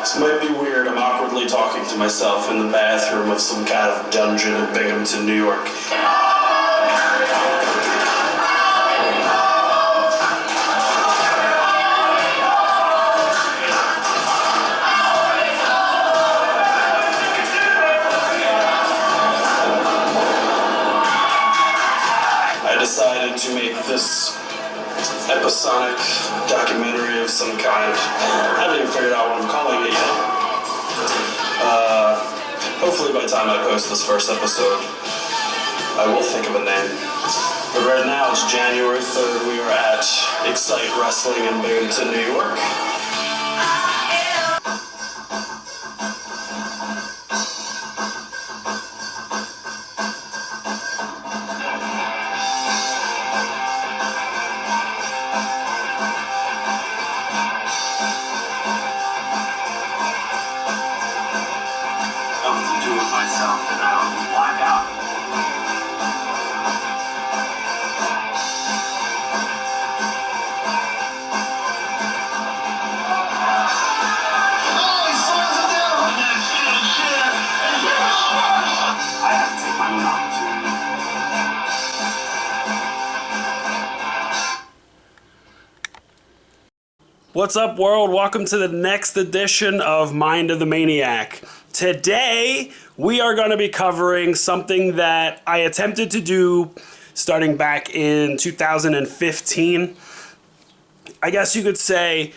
This might be weird. I'm awkwardly talking to myself in the bathroom of some kind of dungeon in Binghamton, New York. I decided to make this episodic documentary of some kind. I haven't even figured out what I'm calling it yet. Hopefully by the time I post this first episode, I will think of a name. But right now it's January 3rd. We are at Excite Wrestling in Binghamton, New York. Myself and I always black out. Oh, he slows it down! I have to take my own opportunity. What's up, world? Welcome to the next edition of Mind of the Maniac. Today, we are going to be covering something that I attempted to do starting back in 2015. I guess you could say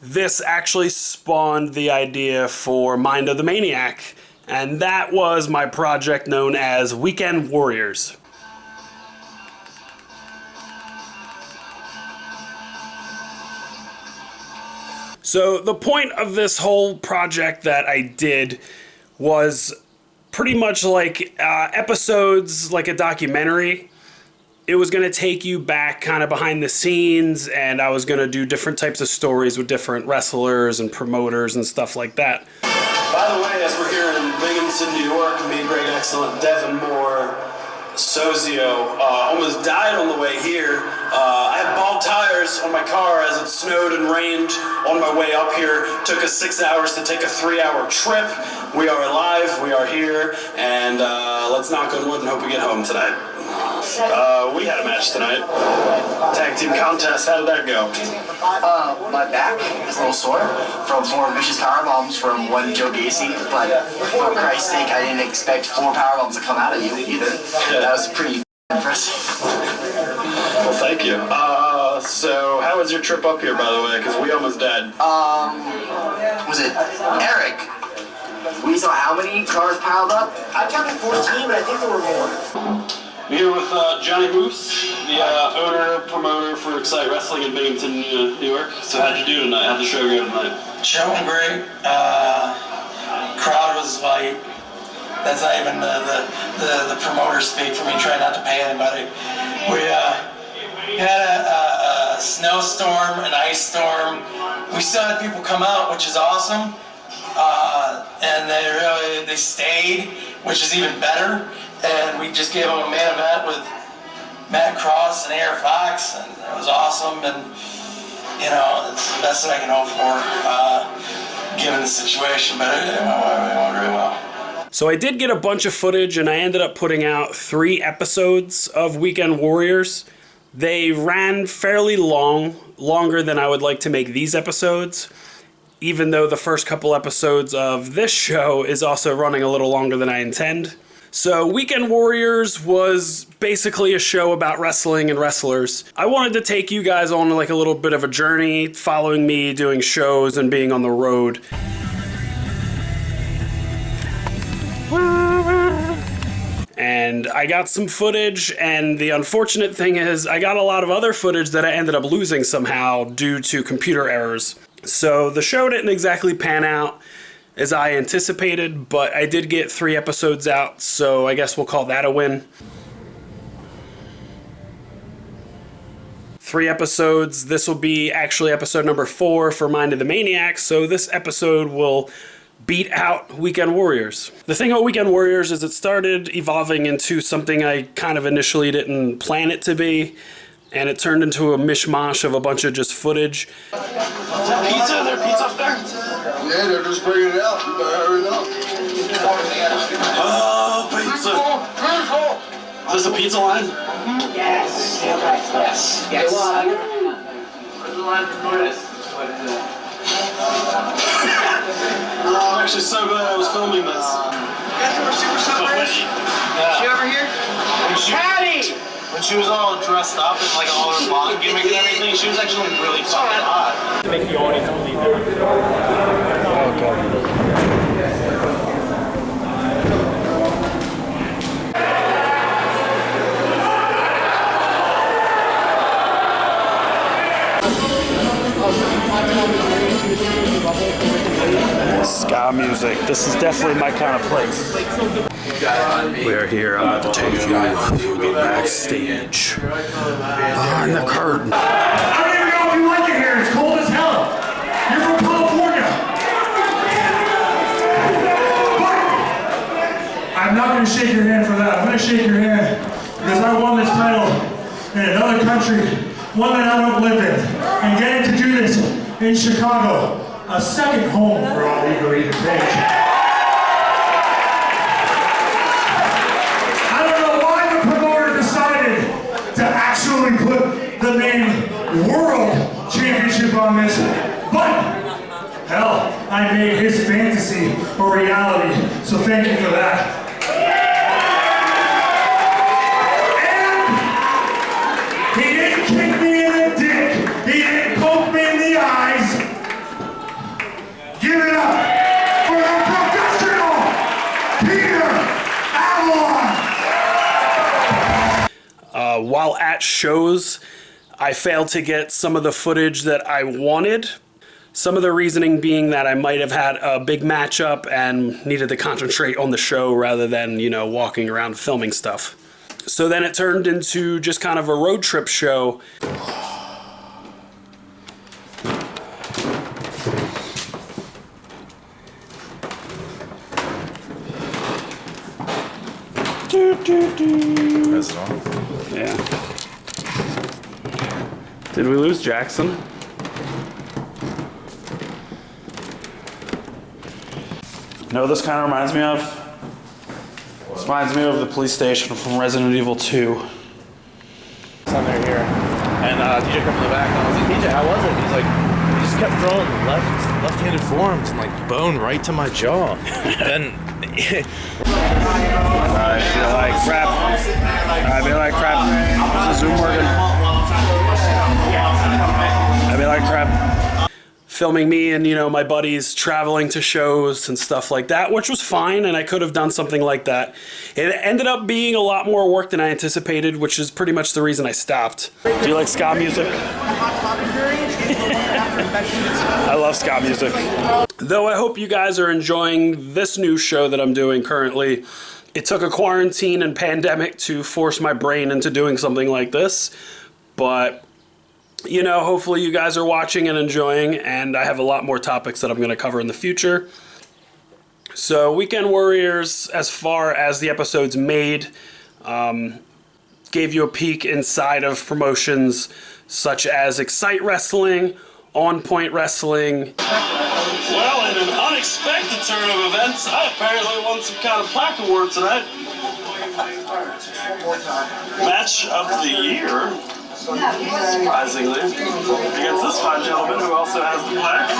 this actually spawned the idea for Mind of the Maniac, and that was my project known as Weekend Warriors. So the point of this whole project that I did was pretty much like episodes, like a documentary. It was going to take you back kind of behind the scenes, and I was going to do different types of stories with different wrestlers and promoters and stuff like that. By the way, as we're here in Binghamton, New York, me, Greg Excellent, Devin Moore, Sozio, almost died on the way here. I had bald tires on my car as it snowed and rained on my way up here. Took us 6 hours to take a 3-hour trip. We are alive, we are here, and let's knock on wood and hope we get home tonight. We had a match tonight. Tag team contest, how did that go? My back is a little sore from 4 vicious powerbombs from one Joe Gacy, but for Christ's sake, I didn't expect 4 powerbombs to come out of you either. That was pretty impressive. Well, thank you. So how was your trip up here, by the way? Because we almost died. Was it Eric? We saw how many cars piled up? I counted 14, but I think there were more. I'm here with Johnny Moose, the owner, promoter for Excite Wrestling in Binghamton, New York. So how'd you do tonight? How'd the show go tonight? Show went great. Crowd was like, that's not even the promoter speak for me, trying not to pay anybody. We had a snowstorm, an ice storm. We still had people come out, which is awesome. And they stayed, which is even better. And we just gave them a main event with Matt Cross and A.R. Fox, and it was awesome. And you know, it's the best that I can hope for, given the situation. But it went really well. So I did get a bunch of footage, and I ended up putting out 3 episodes of Weekend Warriors. They ran fairly long, longer than I would like to make these episodes, even though the first couple episodes of this show is also running a little longer than I intend. So Weekend Warriors was basically a show about wrestling and wrestlers. I wanted to take you guys on like a little bit of a journey, following me doing shows and being on the road. And I got some footage, and the unfortunate thing is I got a lot of other footage that I ended up losing somehow due to computer errors. So the show didn't exactly pan out as I anticipated, but I did get 3 episodes out, so I guess we'll call that a win. 3 episodes. This will be actually episode number 4 for Mind of the Maniac, so this episode will beat out Weekend Warriors. The thing about Weekend Warriors is it started evolving into something I kind of initially didn't plan it to be, and it turned into a mishmash of a bunch of just footage. Is there pizza? Is there pizza up there? Yeah, they're just bringing it out. You better hurry it up. Oh, pizza. Is this a pizza line? Yes. Yes. Yes. Where's the line for Curtis? I'm actually so glad I was filming this. You guys were super surprised. Yeah. She over here? Patty! When she was all dressed up and like all her mom gimmick and everything, she was actually really fucking hot. To make the audience believe Ska music. This is definitely my kind of place. We are here. I'm about to take you backstage. Behind the curtain. I don't even know if you like it here. It's cold as hell. You're from California. But I'm not going to shake your hand for that. I'm going to shake your hand because I won this title in another country, one that I don't live in. And getting to do this in Chicago, a second home for all Eagle Eater Page. I don't know why the promoter decided to actually put the name World Championship on this, but hell, I made his fantasy a reality, so thank you for that. And he didn't kick me in the dick, he didn't poke me in the eyes. Give it up for the professional Peter Avalon. While at shows, I failed to get some of the footage that I wanted. Some of the reasoning being that I might have had a big matchup and needed to concentrate on the show rather than, you know, walking around filming stuff. So then it turned into just kind of a road trip show. That's it on. Yeah. Did we lose Jackson? You know what this kind of reminds me of? This reminds me of the police station from Resident Evil 2. It's on there here. And DJ come in the back and I was like, DJ, how was it? He's like, he just kept throwing left-handed forearms and like bone right to my jaw. Then I feel like crap. I feel like crap. This is Zoom working. I feel like crap. Filming me and, you know, my buddies traveling to shows and stuff like that, which was fine, and I could have done something like that. It ended up being a lot more work than I anticipated, which is pretty much the reason I stopped. Do you like ska music? I love ska music. Though I hope you guys are enjoying this new show that I'm doing currently. It took a quarantine and pandemic to force my brain into doing something like this, but you know, hopefully you guys are watching and enjoying, and I have a lot more topics that I'm going to cover in the future. So, Weekend Warriors, as far as the episodes made, gave you a peek inside of promotions such as Excite Wrestling, On Point Wrestling. Well, in an unexpected turn of events, I apparently won some kind of plaque award tonight. Match of the year, surprisingly, against this fine gentleman who also has the plaque.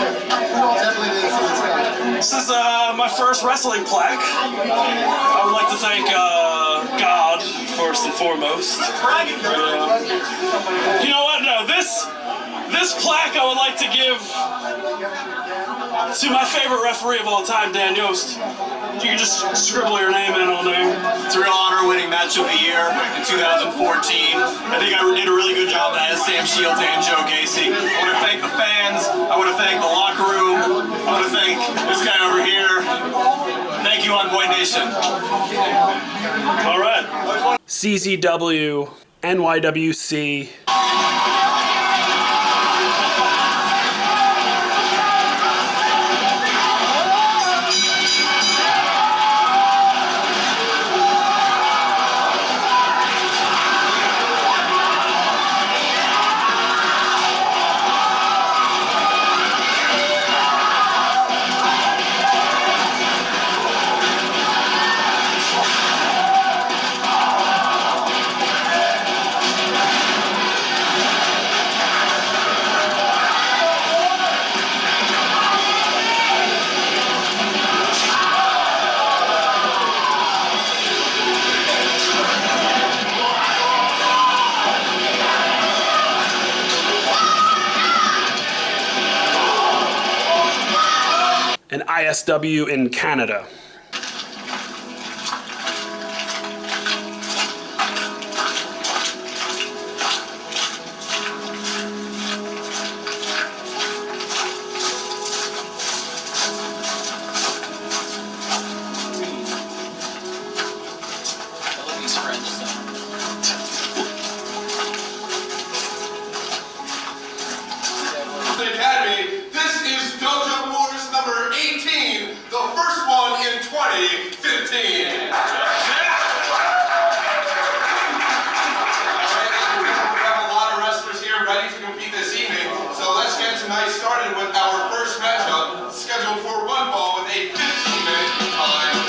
This is my first wrestling plaque. I would like to thank God first and foremost. You know what? No, this plaque I would like to give to my favorite referee of all time, Dan Yost. You can just scribble your name in on there. It's a real honor winning match of the year in 2014. I think I did a really good job as Sam Shields and Joe Gacy. I want to thank the fans. I want to thank the locker room. I want to thank this guy over here. Thank you, On Point Nation. All right. CZW, NYWC. and ISW in Canada. Academy, this is Dojo Promoters number 18, the first one in 2015. We have a lot of wrestlers here ready to compete this evening, so let's get tonight started with our first matchup, scheduled for one fall with a 15-minute time limit.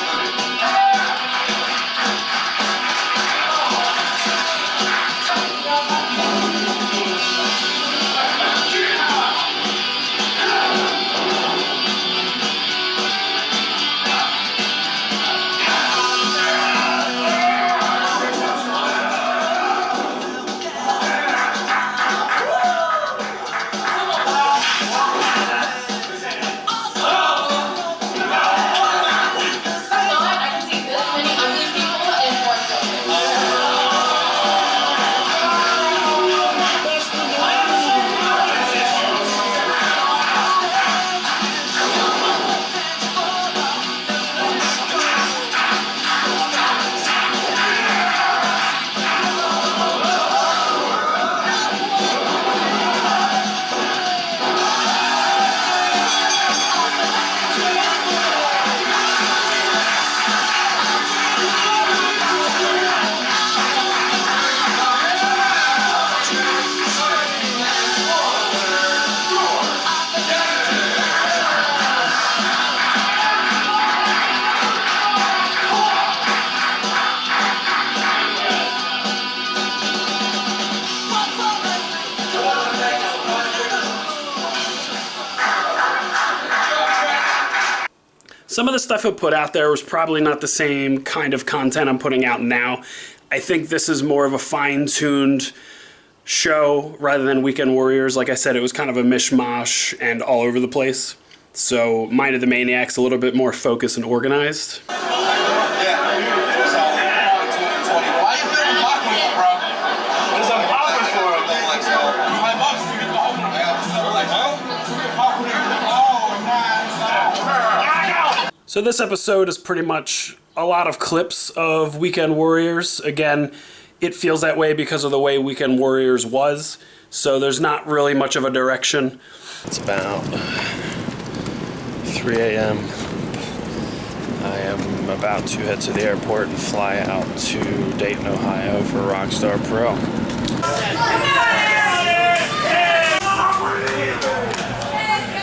Some of the stuff I put out there was probably not the same kind of content I'm putting out now. I think this is more of a fine-tuned show rather than Weekend Warriors. Like I said, it was kind of a mishmash and all over the place. So Mind of the Maniac's a little bit more focused and organized. Why you feeling awkward, bro? Because I'm popping for him. So this episode is pretty much a lot of clips of Weekend Warriors. Again, it feels that way because of the way Weekend Warriors was. So there's not really much of a direction. It's about 3 a.m. I am about to head to the airport and fly out to Dayton, Ohio for Rockstar Pro.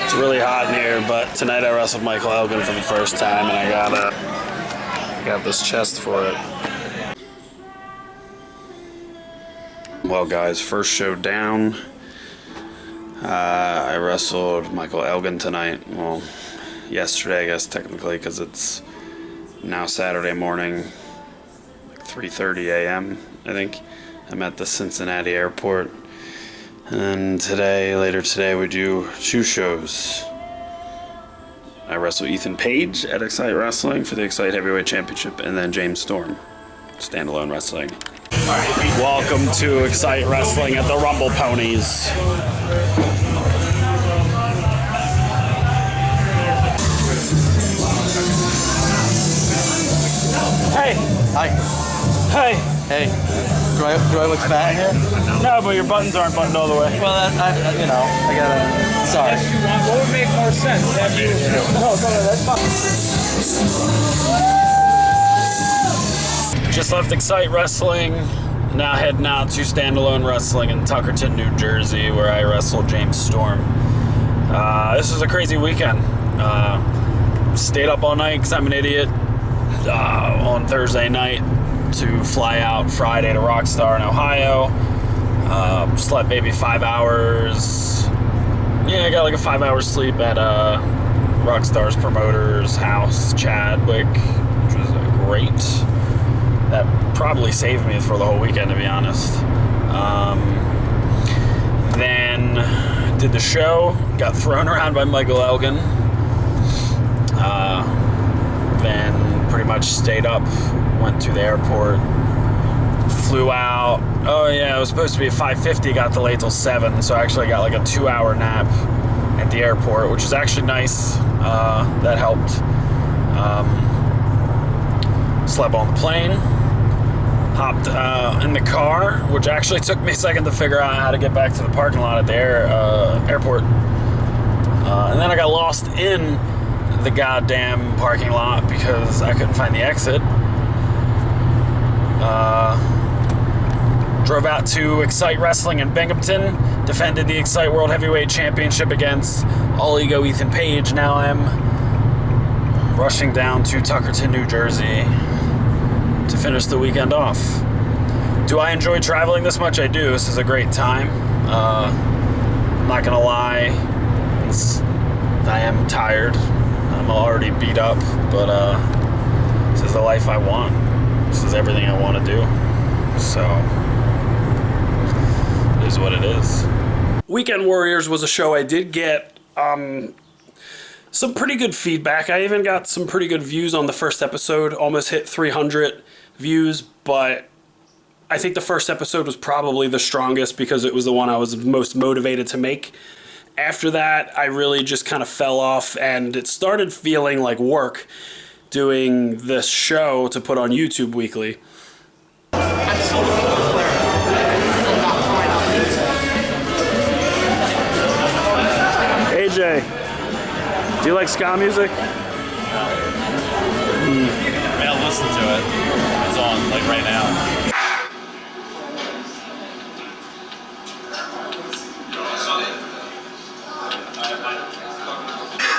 It's really hot in here, but tonight I wrestled Michael Elgin for the first time, and I got this chest for it. Well, guys, first show down. I wrestled Michael Elgin tonight. Well, yesterday, I guess, technically, because it's now Saturday morning, like 3:30 a.m., I think. I'm at the Cincinnati airport. And later today, we do 2 shows. I wrestle Ethan Page at Excite Wrestling for the Excite Heavyweight Championship, and then James Storm, standalone wrestling. Welcome to Excite Wrestling at the Rumble Ponies. Hey! Hi. Hey! Hey. Do I look fat here? No, but your buttons aren't buttoned all the way. Well, I gotta. Sorry. Yes, you want. What would make more sense? Have you? No, that's fine. Just left Excite Wrestling. Now heading out to Standalone Wrestling in Tuckerton, New Jersey, where I wrestled James Storm. This was a crazy weekend. Stayed up all night because I'm an idiot. On Thursday night to fly out Friday to Rockstar in Ohio. Slept maybe 5 hours. Yeah, I got like a 5-hour sleep at Rockstar's promoter's house, Chadwick, which was great. That probably saved me for the whole weekend, to be honest. Then did the show, got thrown around by Michael Elgin. then pretty much stayed up, went to the airport, flew out. Oh yeah, it was supposed to be at 5:50, got delayed till 7, so I actually got like a 2-hour nap at the airport, which was actually nice. That helped. Slept on the plane, hopped in the car, which actually took me a second to figure out how to get back to the parking lot at the airport. And then I got lost in the goddamn parking lot because I couldn't find the exit. Drove out to Excite Wrestling in Binghamton, defended the Excite World Heavyweight Championship against All Ego Ethan Page. Now I'm rushing down to Tuckerton, New Jersey to finish the weekend off. Do I enjoy traveling this much? I do. This is a great time. I'm not gonna lie, I am tired. I'm already beat up, but this is the life I want. This is everything I want to do. So it is what it is. Weekend Warriors was a show I did get some pretty good feedback. I even got some pretty good views on the first episode. Almost hit 300 views, but I think the first episode was probably the strongest because it was the one I was most motivated to make. After that, I really just kind of fell off, and it started feeling like work doing this show to put on YouTube weekly. AJ, do you like ska music? I mean, I'll listen to it. It's on, like, right now.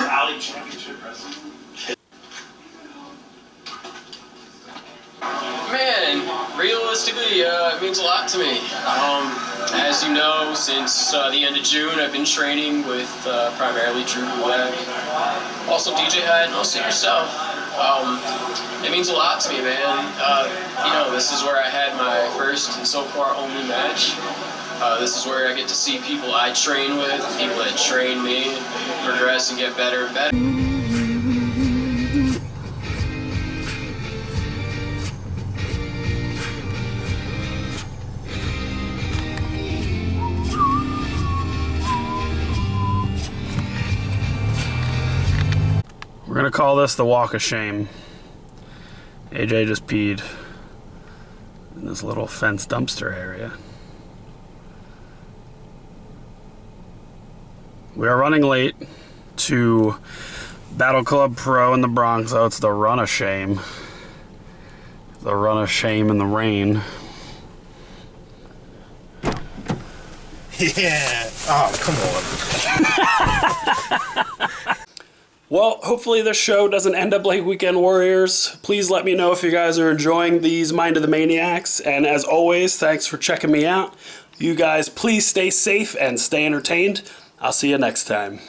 Alley Championship Wrestling. Man, realistically, it means a lot to me. As you know, since the end of June, I've been training with primarily Drew Gulak, also DJ Hyde, and also yourself. It means a lot to me, man. You know, this is where I had my first and so far only match. This is where I get to see people I train with, people that train me, progress and get better and better. We're gonna call this the Walk of Shame. AJ just peed in this little fenced dumpster area. We are running late to Battle Club Pro in the Bronx. Oh, it's the Run of Shame. The Run of Shame in the rain. Yeah. Oh, come on. Well, hopefully this show doesn't end up like Weekend Warriors. Please let me know if you guys are enjoying these Mind of the Maniacs. And as always, thanks for checking me out. You guys, please stay safe and stay entertained. I'll see you next time.